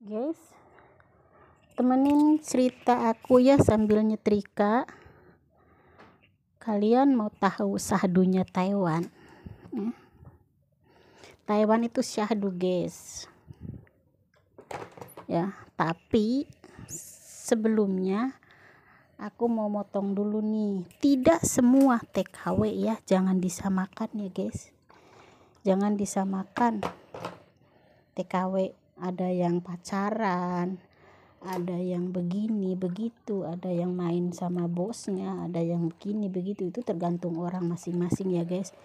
Guys, temenin cerita aku ya sambil nyetrika. Kalian mau tahu syahdunya Taiwan? Taiwan itu syahdu guys. Ya, tapi sebelumnya aku mau motong dulu nih. Tidak semua TKW ya, jangan disamakan ya guys. Jangan disamakan. TKW ada yang pacaran, ada yang begini begitu, ada yang main sama bosnya, ada yang begini begitu. Itu tergantung orang masing-masing ya guys.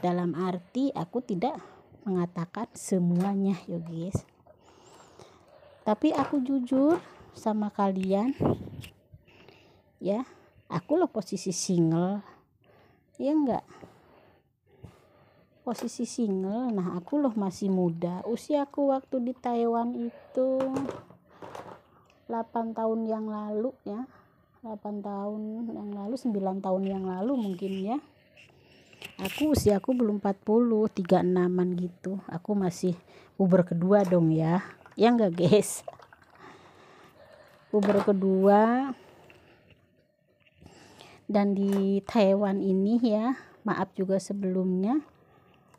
Dalam arti aku tidak mengatakan semuanya ya guys, tapi aku jujur sama kalian ya, aku loh posisi single ya enggak, posisi single. Nah aku loh masih muda, usiaku waktu di Taiwan itu 8 tahun yang lalu ya, 8 tahun yang lalu, 9 tahun yang lalu mungkin ya. Usiaku belum 40, 36an gitu. Aku masih puber kedua dong ya. Ya enggak guys? Puber kedua. Dan di Taiwan ini ya, maaf juga sebelumnya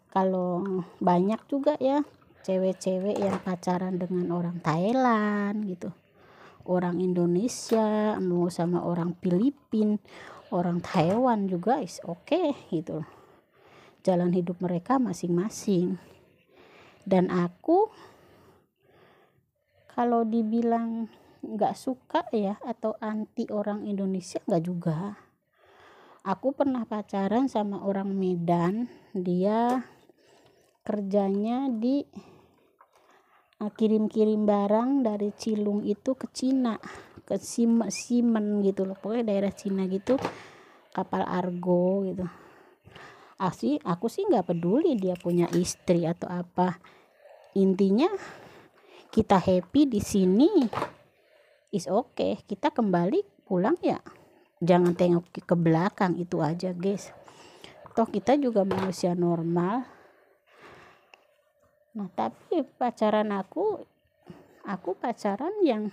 kalau banyak juga ya cewek-cewek yang pacaran dengan orang Thailand gitu, orang Indonesia, mau sama orang Filipina, orang Taiwan juga is okay gitu. Jalan hidup mereka masing-masing. Dan aku kalau dibilang nggak suka ya atau anti orang Indonesia, nggak juga. Aku pernah pacaran sama orang Medan, dia kerjanya di kirim-kirim barang dari Cilung itu ke Cina, ke Ximen gitu loh, pokoknya daerah Cina gitu, kapal argo gitu. Aku sih nggak peduli dia punya istri atau apa, intinya kita happy di sini is okay, kita kembali pulang ya jangan tengok ke belakang, itu aja guys. Toh kita juga manusia normal. Nah tapi pacaran aku pacaran yang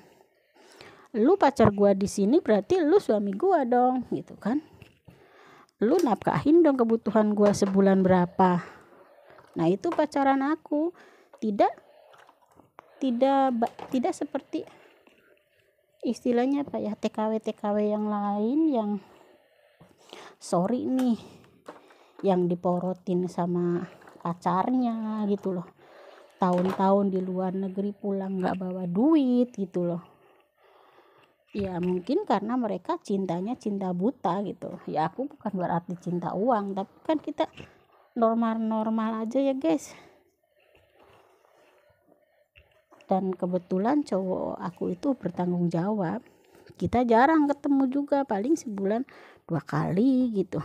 lu pacar gua di sini berarti lu suami gua dong gitu kan, lu nafkahin dong kebutuhan gua sebulan berapa. Nah itu pacaran aku. Tidak seperti istilahnya apa ya, TKW yang lain yang sorry nih, yang diporotin sama pacarnya gitu loh, tahun-tahun di luar negeri pulang nggak bawa duit gitu loh. Ya mungkin karena mereka cintanya cinta buta gitu ya. Aku bukan berarti cinta uang, tapi kan kita normal-normal aja ya guys. Dan kebetulan cowok aku itu bertanggung jawab, kita jarang ketemu juga, paling sebulan 2 kali gitu.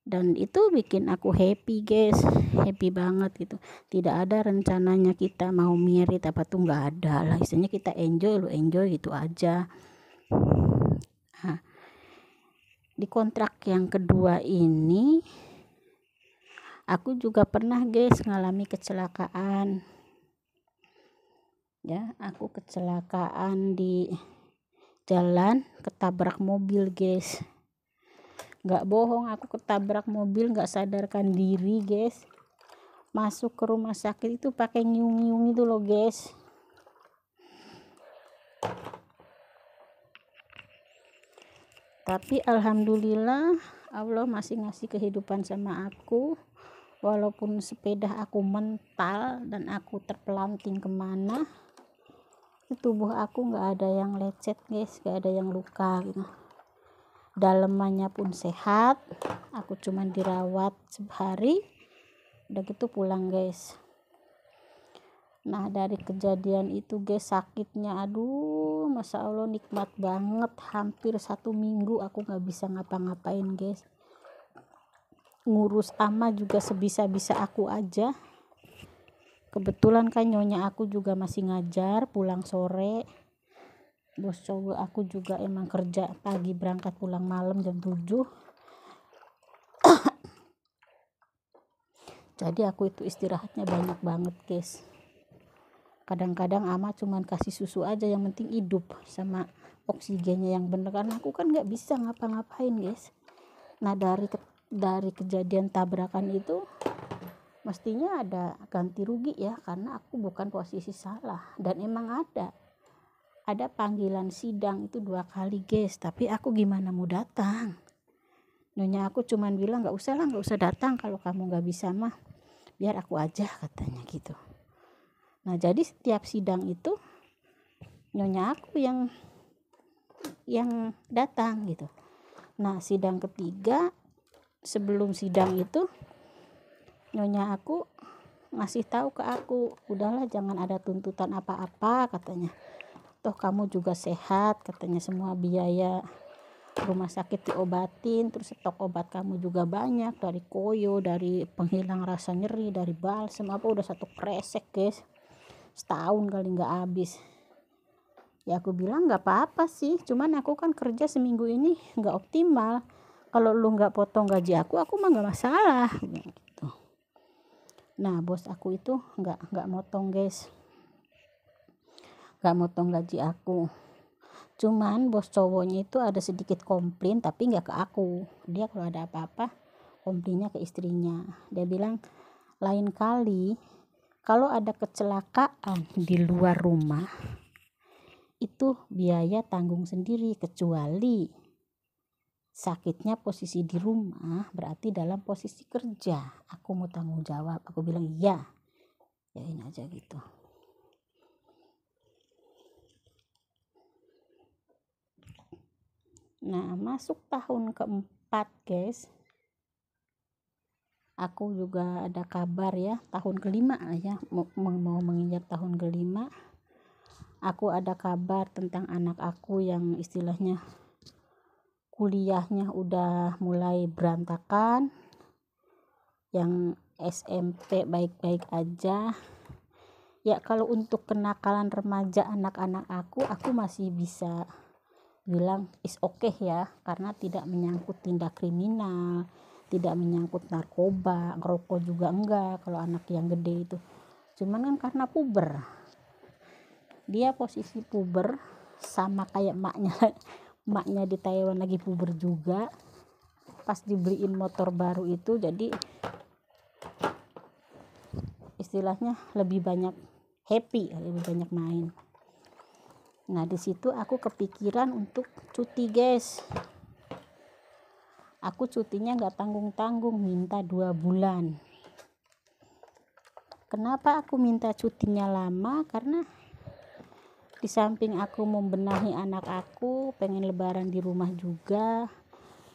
Dan itu bikin aku happy guys, happy banget gitu. Tidak ada rencananya kita mau merit apa tuh, nggak ada lah, istilahnya kita enjoy gitu aja. Nah, di kontrak yang kedua ini aku juga pernah guys ngalami kecelakaan ya. Aku kecelakaan di jalan, ketabrak mobil guys. Nggak bohong, aku ketabrak mobil, nggak sadarkan diri guys. Masuk ke rumah sakit itu pakai nyiung-nyiung itu loh guys. Tapi alhamdulillah Allah masih ngasih kehidupan sama aku. Walaupun sepeda aku mental dan aku terpelanting kemana, tubuh aku nggak ada yang lecet guys, nggak ada yang luka gitu. Dalemannya pun sehat, aku cuman dirawat sehari udah gitu pulang guys. Nah dari kejadian itu guys, sakitnya aduh masya Allah nikmat banget. Hampir 1 minggu aku nggak bisa ngapa-ngapain guys. Ngurus ama juga sebisa-bisa aku aja. Kebetulan kan nyonya aku juga masih ngajar pulang sore. Bos cowok aku juga emang kerja pagi berangkat pulang malam jam 7. Jadi aku itu istirahatnya banyak banget guys. Kadang-kadang ama cuman kasih susu aja, yang penting hidup sama oksigennya yang bener, karena aku kan nggak bisa ngapa-ngapain guys. Nah dari kejadian tabrakan itu mestinya ada ganti rugi ya, karena aku bukan posisi salah, dan emang ada panggilan sidang itu 2 kali guys, tapi aku gimana mau datang. Nyonya aku cuman bilang nggak usah datang, kalau kamu nggak bisa mah biar aku aja, katanya gitu. Nah jadi setiap sidang itu nyonya aku yang datang gitu. Nah sidang ketiga, sebelum sidang itu nyonya aku ngasih tahu ke aku, udahlah jangan ada tuntutan apa-apa, katanya. Toh kamu juga sehat, katanya, semua biaya rumah sakit diobatin, terus stok obat kamu juga banyak, dari koyo, dari penghilang rasa nyeri, dari balsem apa, udah 1 kresek guys, setahun kali nggak habis. Ya aku bilang nggak apa-apa sih, cuman aku kan kerja seminggu ini nggak optimal, kalau lu nggak potong gaji aku mah nggak masalah gitu. Nah bos aku itu nggak motong guys, nggak motong gaji aku. Cuman bos cowoknya itu ada sedikit komplain, tapi nggak ke aku. Dia kalau ada apa-apa komplainnya ke istrinya. Dia bilang, lain kali kalau ada kecelakaan di luar rumah itu biaya tanggung sendiri, kecuali sakitnya posisi di rumah, berarti dalam posisi kerja aku mau tanggung jawab. Aku bilang iya, yain aja gitu. Nah masuk tahun keempat guys, aku juga ada kabar ya, tahun kelima lah ya, mau menginjak tahun kelima, aku ada kabar tentang anak aku yang istilahnya kuliahnya udah mulai berantakan, yang SMP baik-baik aja ya. Kalau untuk kenakalan remaja anak-anak aku masih bisa bilang is okay ya, karena tidak menyangkut tindak kriminal, tidak menyangkut narkoba, ngerokok juga enggak kalau anak yang gede itu. Cuman kan karena puber, dia posisi puber sama kayak maknya di Taiwan lagi puber juga, pas dibeliin motor baru itu, jadi istilahnya lebih banyak happy, lebih banyak main. Nah di situ aku kepikiran untuk cuti guys. Aku cutinya nggak tanggung-tanggung, minta 2 bulan. Kenapa aku minta cutinya lama? Karena di samping aku membenahi anak aku, pengen lebaran di rumah juga,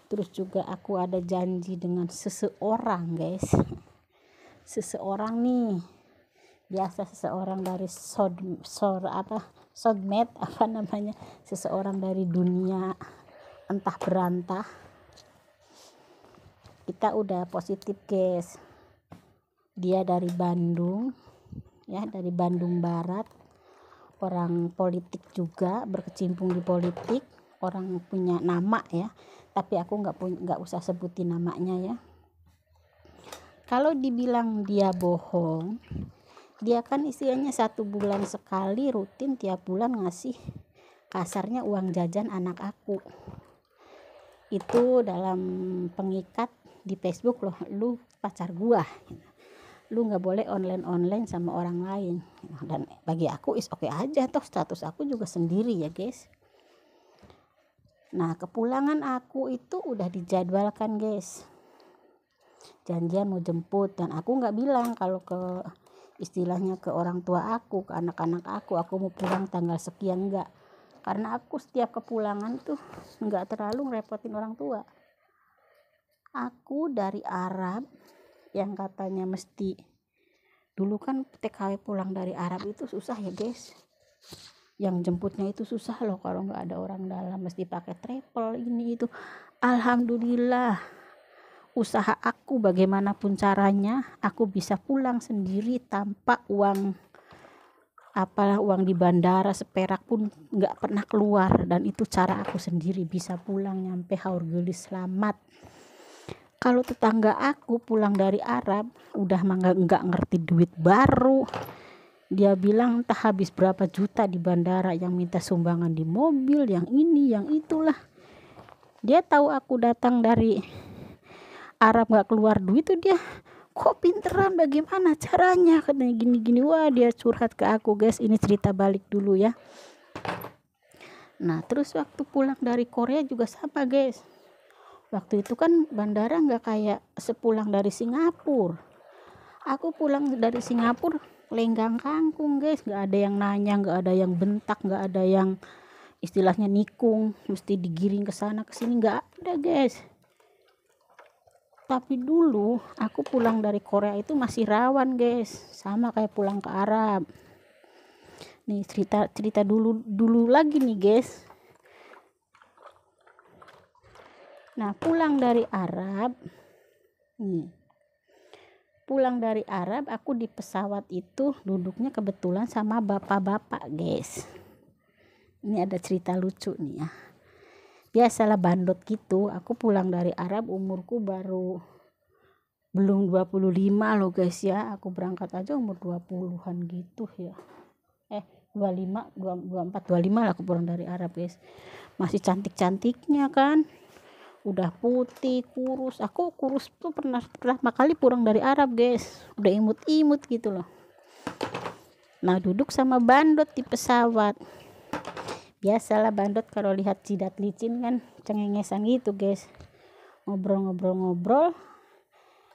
terus juga aku ada janji dengan seseorang guys. Seseorang nih, biasa seseorang dari sodmed apa namanya, seseorang dari dunia entah berantah. Kita udah positif guys, dia dari Bandung ya, dari Bandung Barat, orang politik juga, berkecimpung di politik, orang punya nama ya, tapi aku nggak usah sebutin namanya ya. Kalau dibilang dia bohong, dia kan istilahnya 1 bulan sekali rutin tiap bulan ngasih kasarnya uang jajan anak aku. Itu dalam pengikat di Facebook loh, lu pacar gua, lu nggak boleh online sama orang lain. Dan bagi aku is oke aja, toh status aku juga sendiri ya guys. Nah kepulangan aku itu udah dijadwalkan guys, janjian mau jemput, dan aku nggak bilang kalau ke istilahnya ke orang tua aku, ke anak-anak aku mau pulang tanggal sekian, enggak, karena aku setiap kepulangan tuh nggak terlalu ngerepotin orang tua. Aku dari Arab yang katanya mesti, dulu kan TKW pulang dari Arab itu susah ya guys, yang jemputnya itu susah loh, kalau nggak ada orang dalam mesti pakai travel ini itu. Alhamdulillah usaha aku bagaimanapun caranya aku bisa pulang sendiri tanpa uang di bandara seperak pun nggak pernah keluar, dan itu cara aku sendiri bisa pulang nyampe Haurgelis selamat. Kalau tetangga aku pulang dari Arab udah nggak ngerti duit baru, Dia bilang entah habis berapa juta di bandara, yang minta sumbangan di mobil, yang ini yang itulah. Dia tahu aku datang dari Arab gak keluar duit tuh, dia kok pinteran, bagaimana caranya, katanya gini-gini. Wah, dia curhat ke aku guys. Ini cerita balik dulu ya. Nah terus waktu pulang dari Korea juga sama guys. Waktu itu kan bandara gak kayak sepulang dari Singapura. Aku pulang dari Singapura lenggang kangkung guys. Gak ada yang nanya, gak ada yang bentak, gak ada yang istilahnya nikung mesti digiring ke sana ke sini, gak ada guys. Tapi dulu aku pulang dari Korea itu masih rawan guys, sama kayak pulang ke Arab. Nih cerita dulu lagi nih guys. Nah pulang dari Arab aku di pesawat itu duduknya kebetulan sama bapak-bapak guys. Ini ada cerita lucu nih ya. Biasalah bandot gitu. Aku pulang dari Arab umurku baru belum 25 loh guys ya. Aku berangkat aja umur 20-an gitu ya. 25, 24, 25 lah aku pulang dari Arab guys. Masih cantik-cantiknya kan. Udah putih, kurus. Aku kurus tuh pertama kali pulang dari Arab guys. Udah imut-imut gitu loh. Nah duduk sama bandot di pesawat. Biasalah bandot kalau lihat jidat licin kan cengengesan gitu guys. Ngobrol-ngobrol,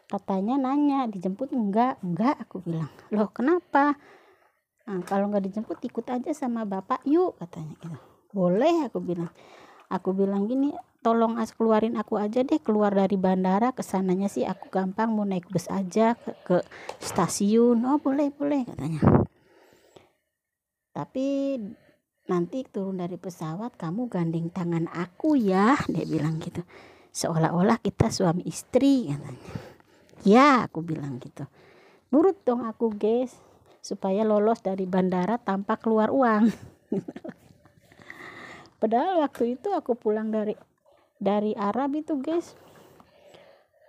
katanya nanya dijemput enggak aku bilang. Loh kenapa? Nah, kalau nggak dijemput ikut aja sama bapak yuk, katanya gitu. Boleh, aku bilang gini, tolong keluarin aku aja deh, keluar dari bandara, kesananya sih aku gampang, mau naik bus aja ke stasiun. Oh boleh katanya, tapi nanti turun dari pesawat kamu gandeng tangan aku ya, dia bilang gitu, seolah-olah kita suami istri katanya. Ya aku bilang gitu. Nurut dong aku guys, supaya lolos dari bandara tanpa keluar uang. Padahal waktu itu aku pulang dari Arab itu guys,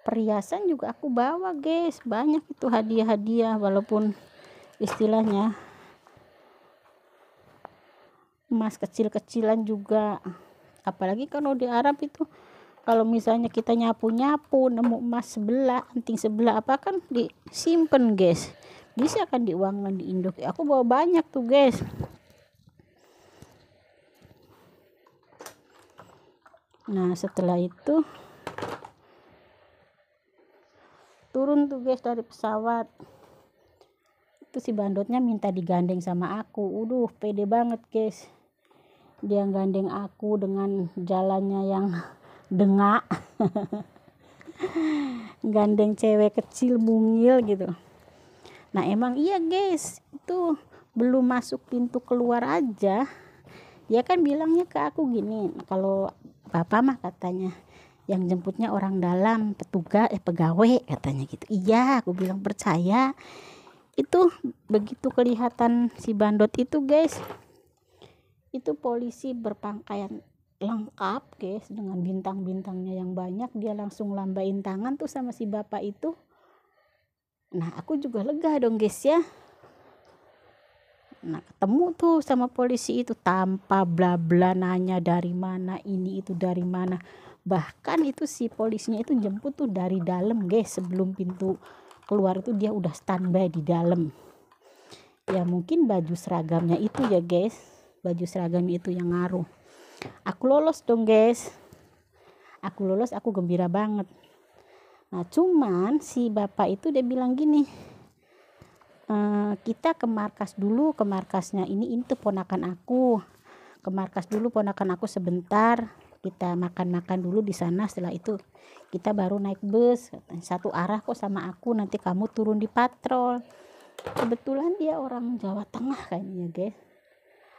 perhiasan juga aku bawa guys, banyak itu hadiah-hadiah, walaupun istilahnya emas kecil-kecilan juga. Apalagi kalau di Arab itu kalau misalnya kita nyapu-nyapu nemu emas sebelah, anting sebelah apa kan disimpan guys, bisa kan diuangkan di Indo. Aku bawa banyak tuh guys. Nah setelah itu turun tuh guys dari pesawat, itu si bandotnya minta digandeng sama aku. Pede banget guys, dia gandeng aku dengan jalannya yang dengak. Gandeng cewek kecil mungil gitu. Nah emang iya guys, itu belum masuk pintu keluar aja dia kan bilangnya ke aku gini, kalau bapak mah katanya yang jemputnya orang dalam, petugas pegawai katanya gitu. Iya aku bilang percaya. Itu begitu kelihatan si bandot itu guys, itu polisi berpakaian lengkap guys dengan bintang-bintangnya yang banyak, dia langsung lambain tangan tuh sama si bapak itu. Nah aku juga lega dong guys ya. Nah ketemu tuh sama polisi itu tanpa bla bla nanya dari mana ini itu dari mana, bahkan itu si polisinya itu jemput tuh dari dalam guys, sebelum pintu keluar itu dia udah standby di dalam. Ya mungkin baju seragamnya itu ya guys, baju seragamnya itu yang ngaruh. Aku lolos dong guys, aku gembira banget. Nah cuman si bapak itu dia bilang gini, kita ke markas dulu, ke markasnya ini tuh ponakan aku, ke markas dulu ponakan aku sebentar, kita makan dulu di sana, setelah itu kita baru naik bus, satu arah kok sama aku, nanti kamu turun di patrol. Kebetulan dia orang Jawa Tengah kayaknya guys,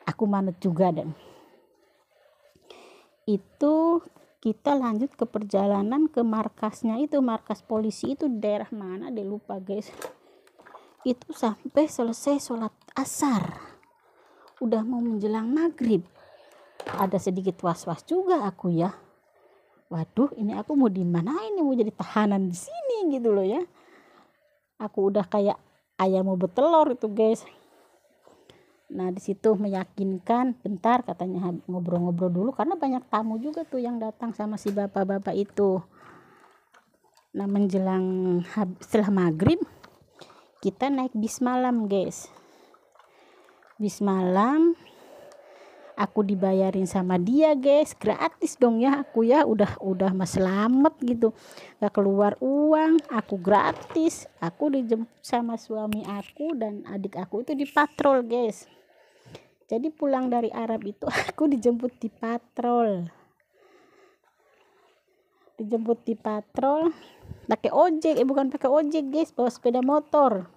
aku manut juga. Dan itu kita lanjut ke perjalanan ke markasnya itu, markas polisi itu daerah mana deh lupa guys. Itu sampai selesai sholat asar, udah mau menjelang maghrib, ada sedikit was-was juga aku ya. Waduh ini aku mau di mana, ini mau jadi tahanan di sini gitu loh ya. Aku udah kayak ayam mau betelor itu guys. Nah di situ meyakinkan, bentar katanya ngobrol-ngobrol dulu karena banyak tamu juga tuh yang datang sama si bapak-bapak itu. Nah menjelang setelah maghrib kita naik bis malam guys. Bis malam aku dibayarin sama dia guys, gratis dong ya aku ya, udah mas selamat gitu, gak keluar uang, aku gratis. Aku dijemput sama suami aku dan adik aku itu di patrol guys. Jadi pulang dari Arab itu aku dijemput di patrol pakai ojek, bukan pakai ojek guys, bawa sepeda motor.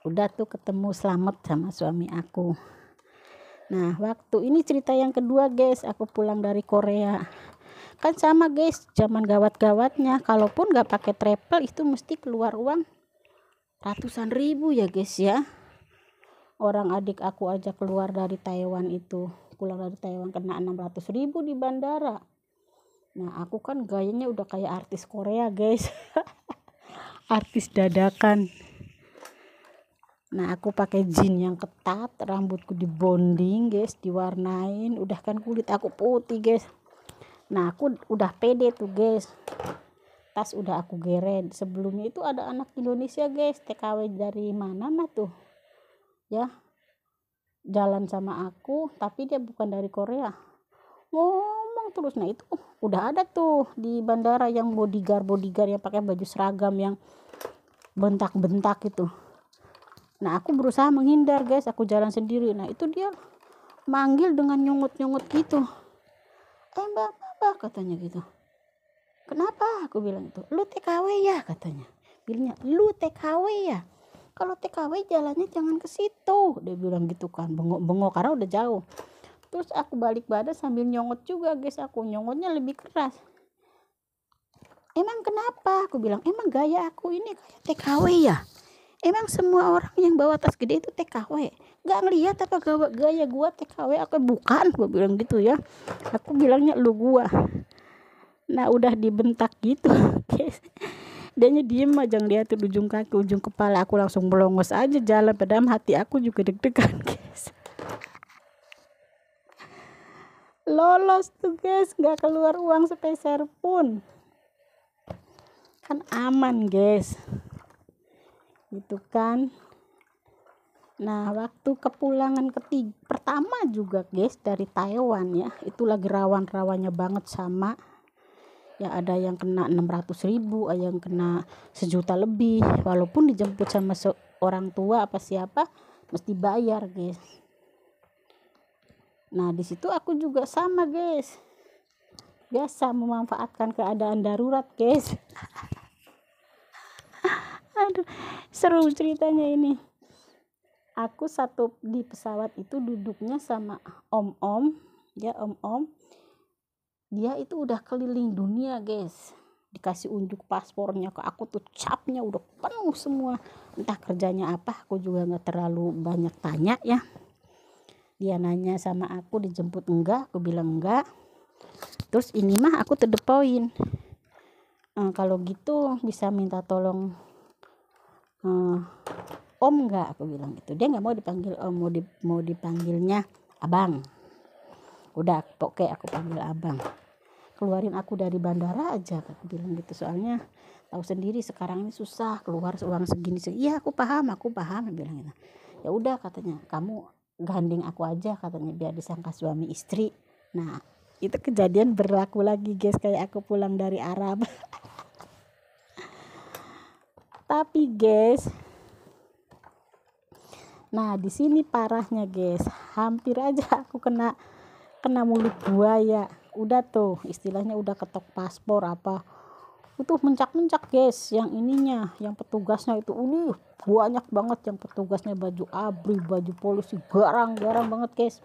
Udah tuh ketemu selamat sama suami aku. Nah waktu ini cerita yang kedua guys, aku pulang dari Korea kan sama guys, zaman gawat-gawatnya kalaupun gak pakai travel itu mesti keluar uang ratusan ribu ya guys ya. Orang adik aku aja keluar dari Taiwan itu, pulang dari Taiwan kena 600 ribu di bandara. Nah aku kan gayanya udah kayak artis Korea guys artis dadakan. Nah aku pakai jeans yang ketat, rambutku dibonding guys, diwarnain, udah kan kulit aku putih guys. Nah aku udah pede tuh guys, tas udah aku geret. Sebelumnya itu ada anak Indonesia guys, TKW dari mana tuh ya, jalan sama aku tapi dia bukan dari Korea, ngomong terus. Nah itu udah ada tuh di bandara yang bodyguard yang pakai baju seragam yang bentak-bentak itu. Nah aku berusaha menghindar guys, aku jalan sendiri. Nah itu dia manggil dengan nyungut-nyungut gitu, mbak katanya gitu. Kenapa? Aku bilang itu, lu TKW ya katanya. Bilangnya lu TKW ya, kalau TKW jalannya jangan ke situ, dia bilang gitu kan, bengok-bengok karena udah jauh. Terus aku balik badan sambil nyongot juga guys, aku nyongotnya lebih keras. Emang kenapa? Aku bilang, emang gaya aku ini kayak TKW ya? Emang semua orang yang bawa tas gede itu TKW? Gak ngeliat apa gaya gua TKW? Aku bukan, gua bilang gitu ya. Aku bilangnya lu gua. Nah udah dibentak gitu guys, dianya diem aja ngeliatin ujung kaki ujung kepala. Aku langsung melongos aja jalan, padahal hati aku juga deg-degan guys. Lolos tuh guys, gak keluar uang sepeser pun, kan aman guys gitu kan. Nah waktu kepulangan pertama juga guys dari Taiwan ya, itu lagi rawan-rawannya banget sama ya, ada yang kena 600 ribu, ada yang kena 1 juta lebih, walaupun dijemput sama orang tua apa siapa mesti bayar guys. Nah di situ aku juga sama guys, biasa memanfaatkan keadaan darurat guys. Aduh seru ceritanya ini. Aku satu di pesawat itu duduknya sama om-om ya, om-om dia itu udah keliling dunia guys, dikasih unjuk paspornya ke aku tuh, capnya udah penuh semua, entah kerjanya apa, aku juga nggak terlalu banyak tanya ya. Dia nanya sama aku dijemput enggak, aku bilang enggak. Terus ini mah aku to the point, kalau gitu bisa minta tolong om enggak, aku bilang gitu. Dia nggak mau dipanggil om, mau dipanggilnya abang. Udah oke aku panggil abang, keluarin aku dari bandara aja, aku bilang gitu. Soalnya tahu sendiri sekarang ini susah keluar uang segini. Iya aku paham bilang gitu. Ya udah katanya, kamu gandeng aku aja katanya, biar disangka suami istri. Nah itu kejadian berlaku lagi guys, kayak aku pulang dari Arab. Tapi guys, nah di sini parahnya guys, hampir aja aku kena mulut buaya. Udah tuh istilahnya udah ketok paspor apa itu mencak-mencak guys, yang ininya, yang petugasnya itu banyak banget yang petugasnya, baju ABRI, baju polisi, garang banget guys.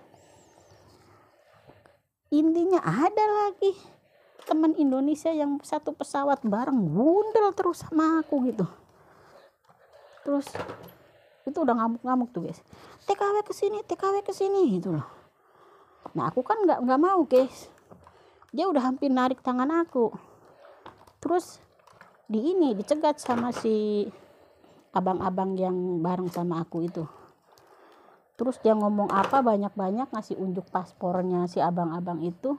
Intinya ada lagi teman Indonesia yang satu pesawat bareng, gundel terus sama aku gitu. Terus itu udah ngamuk-ngamuk tuh guys, TKW kesini gitu loh. Nah aku kan nggak mau guys, dia udah hampir narik tangan aku. Terus dicegat sama si abang-abang yang bareng sama aku itu. Terus dia ngomong apa banyak-banyak, ngasih unjuk paspornya si abang-abang itu.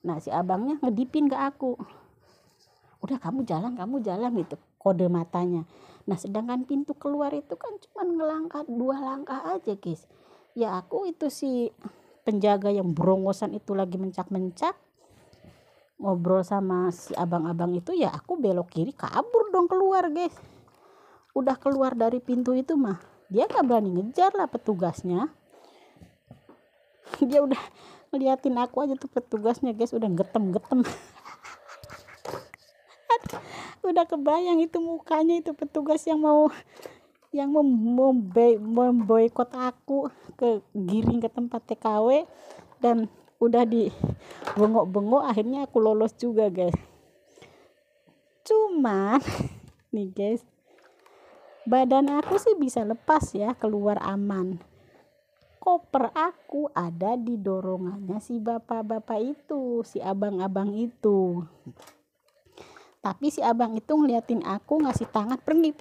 Nah si abangnya ngedipin ke aku, udah kamu jalan gitu, kode matanya. Nah sedangkan pintu keluar itu kan cuma ngelangkah 2 langkah aja guys. Ya aku itu si penjaga yang berongosan itu lagi mencak-mencak ngobrol sama si abang-abang itu, ya aku belok kiri kabur dong keluar guys. Udah keluar dari pintu itu mah dia gak berani ngejar lah petugasnya. Dia udah ngeliatin aku aja tuh petugasnya guys, udah getem-getem. Udah kebayang itu mukanya itu petugas yang mau memboikot aku ke giring ke tempat TKW, dan udah di bengok-bengok. Akhirnya aku lolos juga guys. Cuman nih guys, badan aku sih bisa lepas ya, keluar aman. Koper aku ada di dorongannya si bapak-bapak itu, si abang-abang itu. Tapi si abang itu ngeliatin aku, ngasih tangan, pergi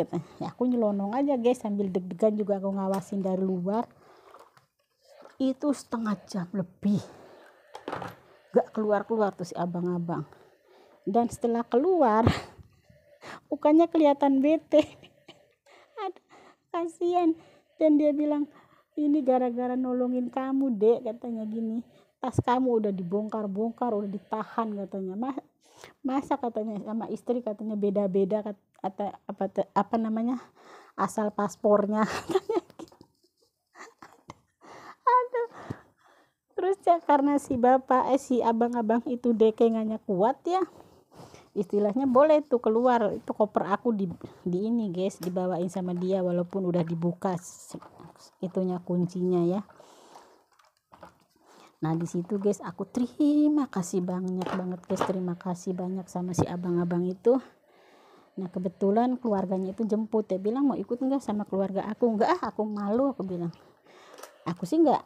kata. Ya aku nyelonong aja guys, sambil deg-degan juga aku ngawasin dari luar. Itu setengah jam lebih gak keluar tuh si abang-abang. Dan setelah keluar mukanya kelihatan bete. Aduh kasihan. Dan dia bilang, ini gara-gara nolongin kamu dek, katanya gini, tas kamu udah dibongkar-bongkar, udah ditahan katanya. Masa katanya sama istri katanya beda-beda apa namanya asal paspornya. Aduh. Terus ya karena si abang-abang itu dekengannya kuat ya, istilahnya boleh tuh keluar. Itu koper aku di ini guys, dibawain sama dia walaupun udah dibuka itunya, kuncinya ya. Nah di situ guys aku terima kasih banyak banget guys, terima kasih banyak sama si abang-abang itu. Nah kebetulan keluarganya itu jemput, dia bilang mau ikut enggak sama keluarga aku. Enggak aku malu, aku bilang. Aku sih enggak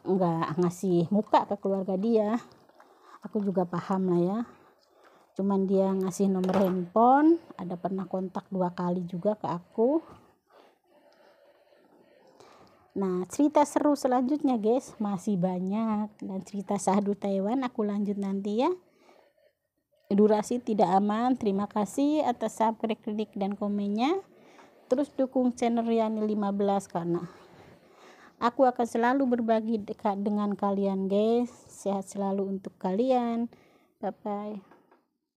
ngasih muka ke keluarga dia, aku juga paham lah ya. Cuman dia ngasih nomor handphone, ada pernah kontak 2 kali juga ke aku. Nah cerita seru selanjutnya guys masih banyak, dan cerita Sahdu Taiwan aku lanjut nanti ya. Durasi tidak aman. Terima kasih atas subscribe, klik dan komennya. Terus dukung channel Riani 15 karena aku akan selalu berbagi dekat dengan kalian guys. Sehat selalu untuk kalian. Bye bye.